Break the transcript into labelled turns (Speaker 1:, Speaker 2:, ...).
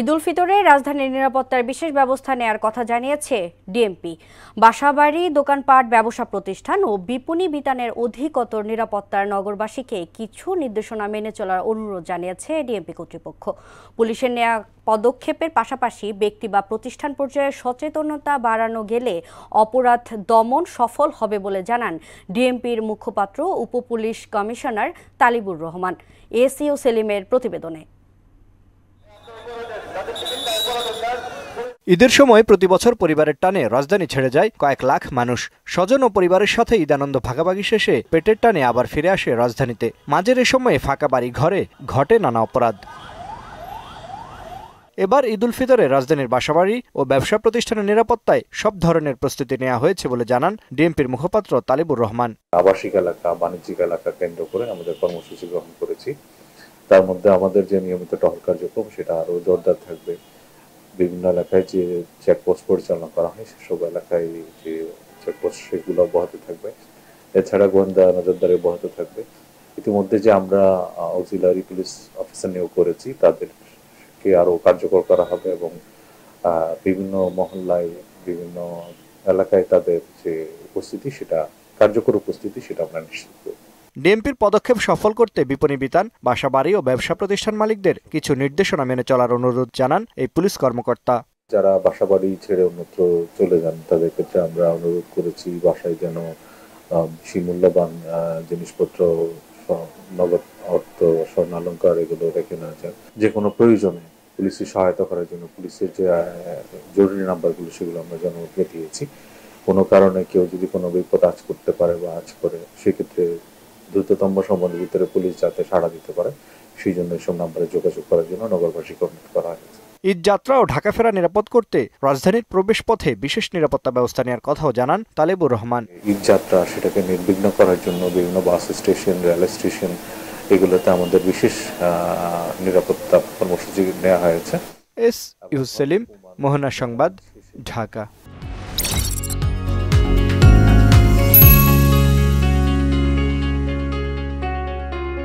Speaker 1: ঈদ উল ফিতরে রাজধানীর নিরাপত্তার বিশেষ ব্যবস্থা নেয়ার কথা জানিয়েছে ডিএমপি। বাসাবাড়ি, দোকানপাট, ব্যবসা প্রতিষ্ঠান ও বিপণী বিতানের অধিকতর নিরাপত্তার নগরবাসীকে কিছু নির্দেশনা মেনে চলার অনুরোধ জানিয়েছে ডিএমপি কর্তৃপক্ষ। পুলিশের নেয়া পদক্ষেপের পাশাপাশি ব্যক্তি বা প্রতিষ্ঠান পর্যায়ে সচেতনতা বাড়ানো গেলে অপরাধ দমন সফল হবে বলে জানান ডিএমপির মুখপাত্র উপপুলিশ কমিশনার তালিবুর রহমান। এসিও সেলিমের প্রতিবেদনে।
Speaker 2: ঈদের সময় প্রতি বছর পরিবারের টানে রাজধানী ছেড়ে যায় কয়েক লাখ মানুষ। স্বজন ও পরিবারের সাথে ঈদ আনন্দ ভাগাভাগি শেষে পেটের টানে আবার ফিরে আসে রাজধানীতে। মাঝের এ সময়ে ফাঁকা বাড়ি ঘরে ঘটে নানা অপরাধ। এবার ঈদ উল ফিতরে রাজধানীর বাসাবাড়ি ও ব্যবসা প্রতিষ্ঠানের নিরাপত্তায় সব ধরনের প্রস্তুতি নেওয়া হয়েছে বলে জানান ডিএমপির মুখপাত্র তালিবুর রহমান।
Speaker 3: আবাসিক এলাকা, বাণিজ্যিক এলাকা কেন্দ্র করে আমাদের কর্মসূচি গ্রহণ করেছি। তার মধ্যে আমাদের যে নিয়মিত টহল কার্যক্রম সেটা আরো জোরদার থাকবে। বিভিন্ন এলাকায় যে চেকপোস্ট পরিচালনা করা হয় সেসব এলাকায় যে চেকপোস্ট সেগুলো অব্যাহত থাকবে। এছাড়া গোয়েন্দা নজরদারি অব্যাহত থাকবে। ইতিমধ্যে যে আমরা অক্সিলারি পুলিশ অফিসার নিয়োগ করেছি তাদেরকে আরো কার্যকর করা হবে এবং বিভিন্ন মহল্লায়, বিভিন্ন এলাকায় তাদের যে উপস্থিতি সেটা কার্যকর উপস্থিতি সেটা আমরা নিশ্চিত করব।
Speaker 2: ডিএমপির পদক্ষেপ সফল করতে বিপণী বিতান, বাসাবাড়ি ও ব্যবসা প্রতিষ্ঠান মালিকদের কিছু নির্দেশনা মেনে চলার অনুরোধ জানান এই পুলিশ কর্মকর্তা।
Speaker 3: যারা বাসাবাড়ি ছেড়ে অন্যত্র চলে যান তাদের ক্ষেত্রে আমরা অনুরোধ করেছি বাসায় যেন বেশি মূল্যবান জিনিসপত্র, নগদ অর্থ, স্বর্ণালংকার এগুলো রেখে না যান। যে কোনো প্রয়োজনে পুলিশের সহায়তা করার জন্য পুলিশের যে জরুরি নাম্বারগুলো সেগুলো আমরা জনগণকে দিয়েছি। কোনো কারণে কেউ যদি কোনো বিপদ আজ করতে পারে বা আজ করে, সেক্ষেত্রে দ্রুততম সময়ের ভিতরে পুলিশ যাতে সাড়া দিতে পারে সেই জন্য এসব নাম্বারে যোগাযোগ করার জন্য নগরবাসীকে অনুরোধ করা হয়েছে।
Speaker 2: ঈদ যাত্রা ও ঢাকা ফেরা নিরাপদ করতে রাজধানীর প্রবেশ পথে বিশেষ নিরাপত্তা ব্যবস্থা নেওয়ার কথাও জানান তালিবুর রহমান।
Speaker 3: ঈদ যাত্রা সেটাকে নির্বিঘ্ন করার জন্য বিভিন্ন বাস স্টেশন, রেল স্টেশন এগুলোতে আমাদের বিশেষ নিরাপত্তা কর্মসূচি নেওয়া হয়েছে।
Speaker 2: এস ইউ সেলিম, মোহনা সংবাদ, ঢাকা।